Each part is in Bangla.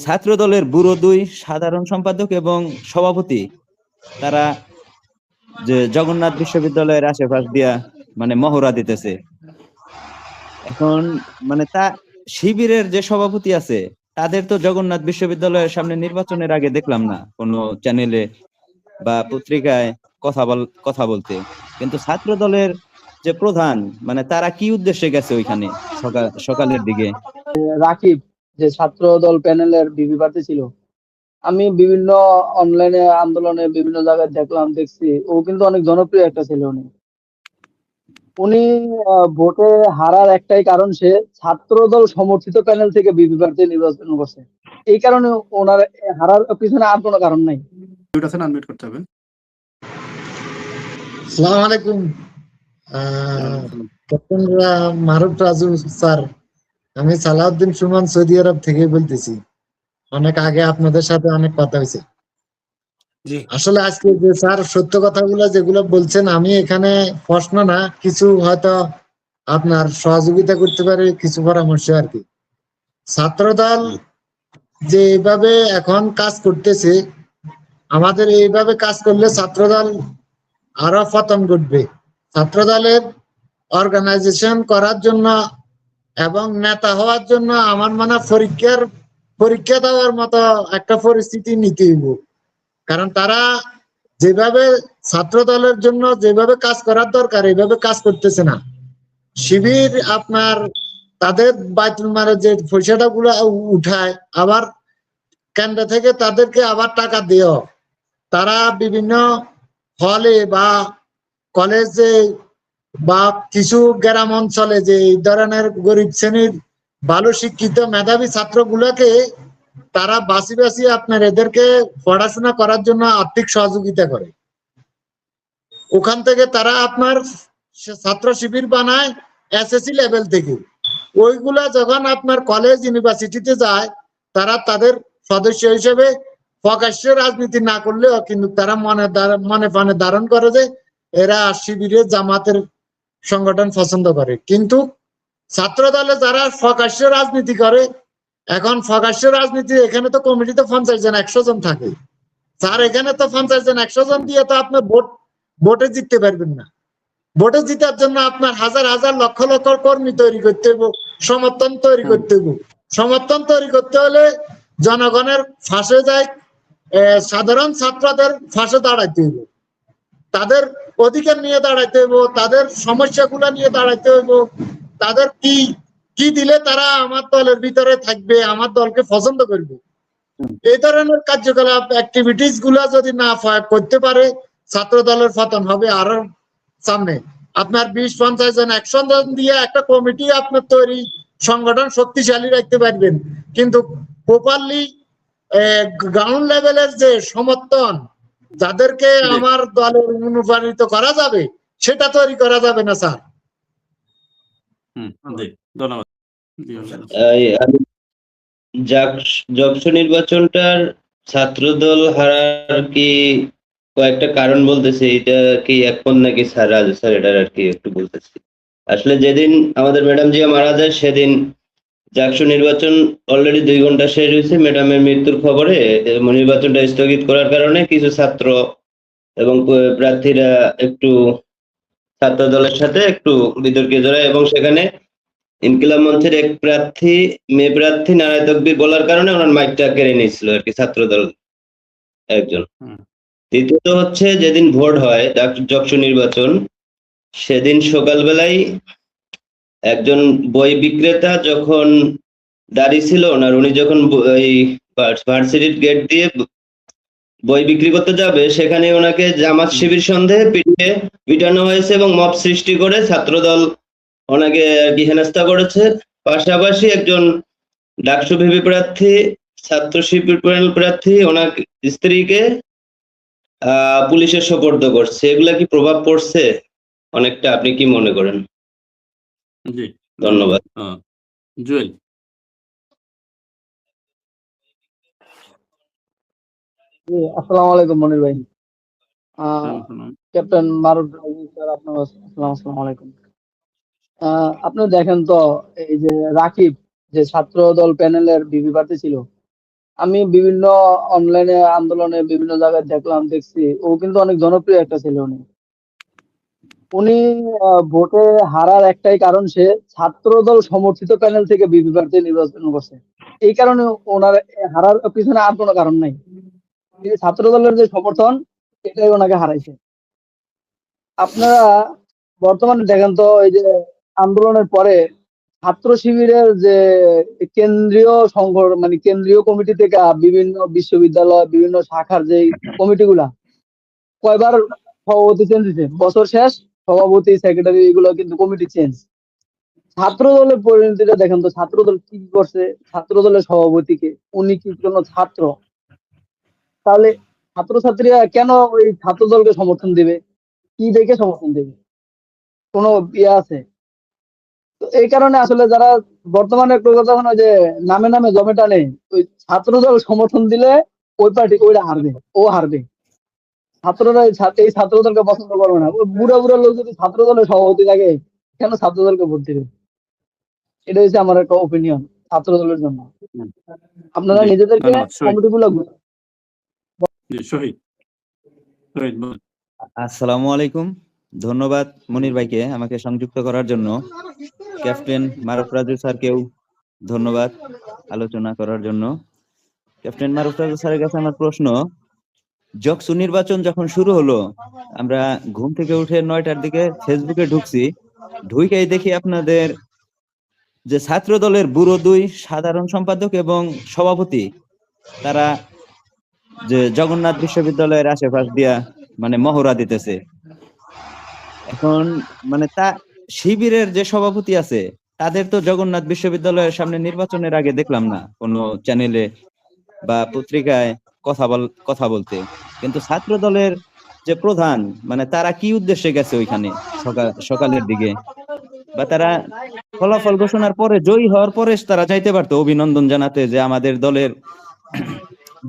ছাত্র দলের ব্যুরো 2 সাধারণ সম্পাদক এবং সভাপতি তারা যে জগন্নাথ বিশ্ববিদ্যালয়ের আশেপাশ দিয়া মানে মহড়া দিতেছে। এখন মানে তা শিবিরের যে সভাপতি আছে তাদের তো জগন্নাথ বিশ্ববিদ্যালয়ের সামনে নির্বাচনের আগে দেখলাম না কোনো চ্যানেলে বা পত্রিকায় কথা বলতে। কিন্তু ছাত্র দলের যে প্রধান মানে তারা কি উদ্দেশ্যে গেছে ওইখানে সকালের দিকে? রাকিব যে ছাত্র দল প্যানেলের বিবি প্রার্থী ছিল, আমি বিভিন্ন অনলাইনে আন্দোলনে বিভিন্ন জায়গায় দেখছি ও কিন্তু অনেক জনপ্রিয় একটা ছেলে। উনি ভোটে হারার একটাই কারণ, সে ছাত্র দল সমর্থিত প্যানেল থেকে বিবি প্রার্থী নির্বাচন করছে। এই কারণে ওনার হারার পিছনে আর কোনো কারণ নাই। আসসালামু আলাইকুম ক্যাপ্টেন মারুফ রাজু স্যার, আমি সালাউদ্দিন সুমন সৌদি আরব থেকে বলতেছি। অনেক আগে আপনাদের সাথে অনেক কথা হয়েছে। আসলে আজকে যে স্যার সত্য কথাগুলো যেগুলো বলছেন, আমি এখানে প্রশ্ন না কিছু হয়তো আপনার সহযোগিতা করতে পারে, কিছু পরামর্শ আর কি। ছাত্রদল যে এইভাবে এখন কাজ করতেছে, আমাদের এইভাবে কাজ করলে ছাত্রদল আরো পতন ঘটবে। ছাত্রদলের অর্গানাইজেশন করার জন্য এবং নেতা হওয়ার জন্য আমার মনে পরীক্ষা দেওয়ার মতো একটা পরিস্থিতি নিতে হইব। কারণ তারা যেভাবে ছাত্র দলের জন্য যেভাবে কাজ করার দরকার এইভাবে কাজ করতেছে না। শিবির আপনার তাদের বাইতুল মালের যে পয়সাটা গুলো উঠায়, আবার কেন্দ্র থেকে তাদেরকে আবার টাকা দিও। তারা বিভিন্ন হলে বা কলেজে বা কিছু গ্রাম অঞ্চলে যে এই ধরনের গরিব শ্রেণীর ভালো শিক্ষিত মেধাবী ছাত্রগুলোকে তারা বাঁচি বাঁচি আপনার এদেরকে পড়াশোনা করার জন্য আর্থিক সহযোগিতা করে। ওখান থেকে তারা আপনার ছাত্র শিবির বানায় এসএসসি লেভেল থেকে। ওইগুলা যখন আপনার কলেজ ইউনিভার্সিটিতে যায়, তারা তাদের সদস্য হিসেবে প্রকাশ্য রাজনীতি না করলেও কিন্তু তারা মনে প্রাণে ধারণ করে যে এরা শিবিরের জামাতের সংগঠন পছন্দ করে। কিন্তু ছাত্র দলে যারা প্রকাশ্য রাজনীতি করে, এখন প্রকাশ্য রাজনীতি এখানে তো কমিটিতে 50 জন 100 জন থাকে স্যার, এখানে তো 50 জন 100 জন দিয়ে তো আপনি ভোটে জিততে পারবেন না। ভোটে জিতার জন্য আপনার হাজার হাজার লক্ষ লক্ষ কর্মী তৈরি করতে হবে, সমর্থন তৈরি করতে হবে। সমর্থন তৈরি করতে হলে জনগণের ফাঁসে যায়, সাধারণ ছাত্রদের ফাঁসে দাঁড়াইতে হইব, তাদের অধিকার নিয়ে দাঁড়াইতে হইব, তাদের সমস্যাগুলো নিয়ে দাঁড়াইতে হইব, তাদের কি দিলে তারা আমার দলের ভিতরে থাকবে, আমার দলকে পছন্দ করবে। এই ধরনের কার্যকলাপ অ্যাক্টিভিটিস গুলা যদি না করতে পারে, ছাত্র দলের পতন হবে আরো সামনে। আপনার 20-50 জন 100 জন দিয়ে একটা কমিটি আপনার তৈরি সংগঠন শক্তিশালী রাখতে পারবেন, কিন্তু প্রপারলি গ্রাউন্ড লেভেলের যে সমর্থন যাদেরকে আমার দলে অনুপ্রাণিত করা যাবে সেটা তৈরি করা যাবে না স্যার। ধন্যবাদ। যশোর নির্বাচনটার ছাত্রদল হারার কি কয়েকটা কারণ বলতেছে, এটা কি এখন নাকি স্যার রাজু স্যার এটার আর কি একটু বলতেছি। আসলে যেদিন আমাদের ম্যাডাম জিয়া মারা যায় সেদিন জাকসু নির্বাচন অলরেডি 2 ঘন্টা শেষ হয়েছে। ম্যাডামের মৃত্যুর খবরে নির্বাচনটা স্থগিত করার কারণে কিছু ছাত্র এবং প্রার্থীরা একটু ছাত্র দলের সাথে একটু বিতর্কে জড়ায় এবং সেখানে ইনকিলাব মঞ্চের এক প্রার্থী মেয়ে প্রার্থী নারায় তকবীর বলার কারণে ওনার মাইকটা কেড়ে নিয়েছিল আর কি ছাত্র দল একজন। দ্বিতীয়ত হচ্ছে যেদিন ভোট হয় যশোর নির্বাচন, সেদিন সকালবেলায় একজন বই বিক্রেতা যখন দাঁড়িয়ে ছিল ওনার, উনি যখন এই ভার্সিটির গেট দিয়ে বই বিক্রি করতে যাবে সেখানে ওনাকে জামাত শিবির সন্দেহে পিটানো হয়েছে এবং মব সৃষ্টি করে ছাত্রদল ওনাকে আর কি হেনস্থা করেছে। পাশাপাশি একজন ডাকসু ভিপি প্রার্থী ছাত্র শিবির প্রার্থী ওনার স্ত্রীকে পুলিশের সোপর্দ করছে। এগুলা কি প্রভাব পড়ছে অনেকটা, আপনি কি মনে করেন? জি ধন্যবাদ। জুয়েল। আসসালামু আলাইকুম মনির ভাই। ক্যাপ্টেন মারুফ স্যার, আপনার আসসালামু আলাইকুম। আপনি দেখেন তো এই যে রাকিব যে ছাত্র দল প্যানেলের বিবি প্রার্থী ছিল, আমি বিভিন্ন অনলাইনে আন্দোলনে বিভিন্ন জায়গায় দেখছি ও কিন্তু অনেক জনপ্রিয় একটা ছেলে। উনি ভোটে হারার একটাই কারণ, সে ছাত্রদল সমর্থিত প্যানেল থেকে বিপি প্রার্থী নির্বাচন করছে। এই কারণে ওনার হারার পিছনে আর কোনো কারণ নাই। এই ছাত্রদলের যে সমর্থন, এটাই ওনাকে হারাইছে। আপনারা বর্তমানে দেখেন তো, এই যে আন্দোলনের পরে ছাত্র শিবিরের যে কেন্দ্রীয় মানে কেন্দ্রীয় কমিটি থেকে বিভিন্ন বিশ্ববিদ্যালয়, বিভিন্ন শাখার যে কমিটিগুলা কয়বার সভাপতি চেঞ্জ হয়েছে, বছর শেষ সভাপতি, সেক্রেটারি, এগুলো কিন্তু কমিটি চেঞ্জ। ছাত্র দলের পরিণতিটা দেখেন তো, ছাত্র দল কি করছে। ছাত্র দলের সভাপতিকে, উনি কি কোনো ছাত্র? তাহলে ছাত্রছাত্রীরা কেন ওই ছাত্র দলকে সমর্থন দিবে? কি দেখে সমর্থন দেবে? কোনো ইয়ে আছে? তো এই কারণে আসলে যারা বর্তমানে একটা কথা হয় না যে নামে নামে জমে টানে, ওই ছাত্র দল সমর্থন দিলে ওই পার্টি ওইটা হারবে, ও হারবে। ছাত্ররা এই ছাত্র দলকে পছন্দ করবে না। ওই বুড়া বুড়া লোক যদি ছাত্র দলের সভাপতি থাকে, কেন ছাত্র দলকে ভোট দিবে? এটা হচ্ছে আমার একটা ওপিনিয়ন ছাত্র দলের জন্য। আপনারা জি, নিজেদেরকে ধন্যবাদ। শহীদ, কমিটি গুলো জি, শহীদ, শহীদ বলেন। আসসালামু আলাইকুম। ধন্যবাদ মনির ভাইকে আমাকে সংযুক্ত করার জন্য। ক্যাপ্টেন মারুফ রাজু স্যারকেও ধন্যবাদ আলোচনা করার জন্য। ক্যাপ্টেন মারুফ রাজু স্যারের কাছে আমার প্রশ্ন, জকসু নির্বাচন যখন শুরু হলো, আমরা ঘুম থেকে উঠে 9টার দিকে ফেসবুকে ঢুকছি, ঢুকেই দেখি আপনাদের যে ছাত্র দলের ব্যুরো 2 সাধারণ সম্পাদক এবং সভাপতি, তারা যে জগন্নাথ বিশ্ববিদ্যালয়ের আশেপাশ দিয়া মানে মহড়া দিতেছে। এখন মানে তা শিবিরের যে সভাপতি আছে, তাদের তো জগন্নাথ বিশ্ববিদ্যালয়ের সামনে নির্বাচনের আগে দেখলাম না কোনো চ্যানেলে বা পত্রিকায় কথা বলতে। কিন্তু ছাত্র দলের যে প্রধান, মানে তারা কি উদ্দেশ্যে গেছে ওইখানে সকালের দিকে, বা তারা ফলাফল ঘোষণার পরে, জয়ী হওয়ার পরে তারা যাইতে পারতো অভিনন্দন জানাতে যে আমাদের দলের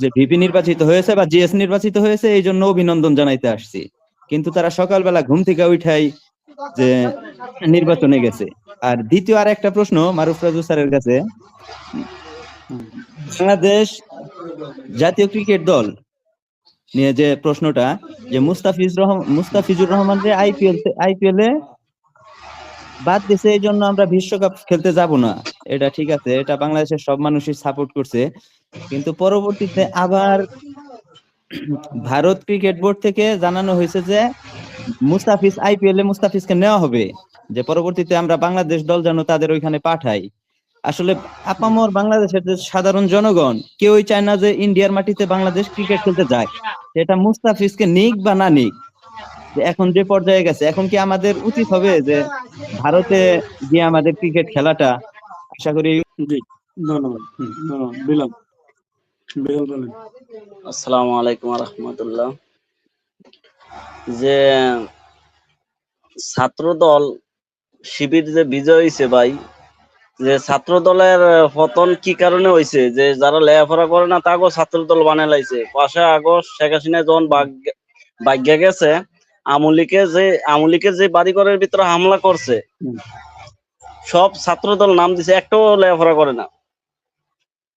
যে ভিপি নির্বাচিত হয়েছে বা জিএস নির্বাচিত হয়েছে, এই জন্য অভিনন্দন জানাইতে আসছি। কিন্তু তারা সকালবেলা ঘুম থেকে উঠাই যে নির্বাচনে গেছে। আর দ্বিতীয় আর একটা প্রশ্ন মারুফ রাজু স্যারের কাছে, বাংলাদেশ জাতীয় ক্রিকেট দল নিয়ে যে প্রশ্নটা, যে মুস্তাফিজুর রহমান যে আইপিএল এ বাদ দিছে, এই জন্য আমরা বিশ্বকাপ খেলতে যাব না। এটা ঠিক আছে, এটা বাংলাদেশের সব মানুষই সাপোর্ট করছে। কিন্তু পরবর্তীতে আবার ভারত ক্রিকেট বোর্ড থেকে জানানো হয়েছে যে মুস্তাফিজকে নেওয়া হবে, যে পরবর্তীতে আমরা বাংলাদেশ দল যেন তাদের ওইখানে পাঠাই। আসলে আপামর বাংলাদেশের যে সাধারণ জনগণ কেউই চায় না যে ইন্ডিয়ার মাটিতে বাংলাদেশ ক্রিকেট খেলতে যায়। এটা মুস্তাফিজকে নিক বা না নিক, যে এখন যে পর্যায়ে গেছে, এখন কি আমাদের উচিত হবে যে ভারতে গিয়ে আমাদের ক্রিকেট খেলাটা, আশা করি। জি, ধন্যবাদ। ধন্যবাদ। বিলাল, বিলাল বলেন। আসসালামু আলাইকুম রহমতুল্লাহ। যে ছাত্র দল শিবির যে বিজয় হয়েছে ভাই, যে ছাত্র দলের পতন কি কারণে হয়েছে? যে যারা লেখাপড়া করে না তাকেও ছাত্র দল বানিয়ে লাইছে। 5 আগস্ট শেখ হাসিনা যখন ভাগ্যে গেছে, আমলিকে যে বাড়িঘরের ভিতরে হামলা করছে, সব ছাত্র দল নাম দিছে, একটাও লেখাপড়া করে না।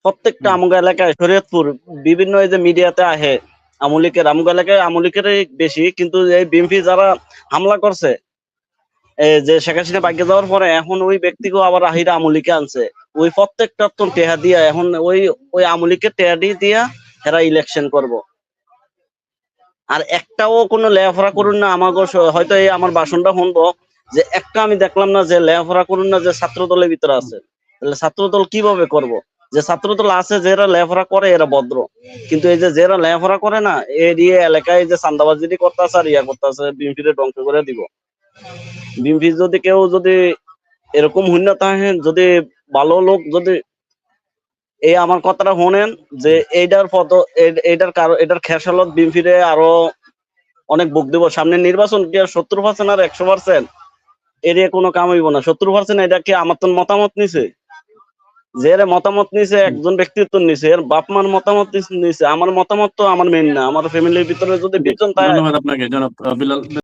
প্রত্যেকটা আমগা এলাকায়, শরীয়তপুর বিভিন্ন এই যে মিডিয়াতে আহে, আমগা এলাকায় আমলিকের বেশি, কিন্তু এই বিএনপি যারা হামলা করছে, যে শেখ হাসিনা ভাগ্যে যাওয়ার পরে, এখন ওই ব্যক্তিকেও আবার আহিরা আমলিকে আনছে। ওই প্রত্যেকটা তো টেহা দিয়া, এখন ওই আমলিকে টেহা দিয়া এরা ইলেকশন করব। আর একটাও কোনো লেখাপড়া করুন না। আমাকে হয়তো এই আমার ভাষণটা শুনবো, যে একটা আমি দেখলাম না যে লেখাপড়া করুন না যে ছাত্র দলের ভিতরে আছে। তাহলে ছাত্র দল কিভাবে করব? যে ছাত্র দল আছে যারা লেখাপড়া করে এরা ভদ্র, কিন্তু এই যে যারা লেখাপড়া করে না, এরিয়া এলাকায় যে চান্দাবাজি করতেছে আর ইয়া করতেছে, বিএনপিতে ধ্বংস করে দিব। বিএনপি যদি কেউ যদি এরকম হইন না থাকে, যদি ভালো লোক যদি এই আমার কথাটা শোনেন, যে এটার খেসালত বিএনপিরে আরো অনেক বুক দিব। সামনে নির্বাচন কি 70% আর 100% এরিয়া কোনো কাম হইব না। 70% এটা কি আমার তো মতামত নিছে, যে এর মতামত নিছে একজন ব্যক্তিত্ব নিছে, এর বাপ মার মতামত নিছে। আমার মতামত তো আমার মেন না, আমার ফ্যামিলির ভিতরে যদি 20 জন ধন্যবাদ আপনাকে জনাব বিলাল।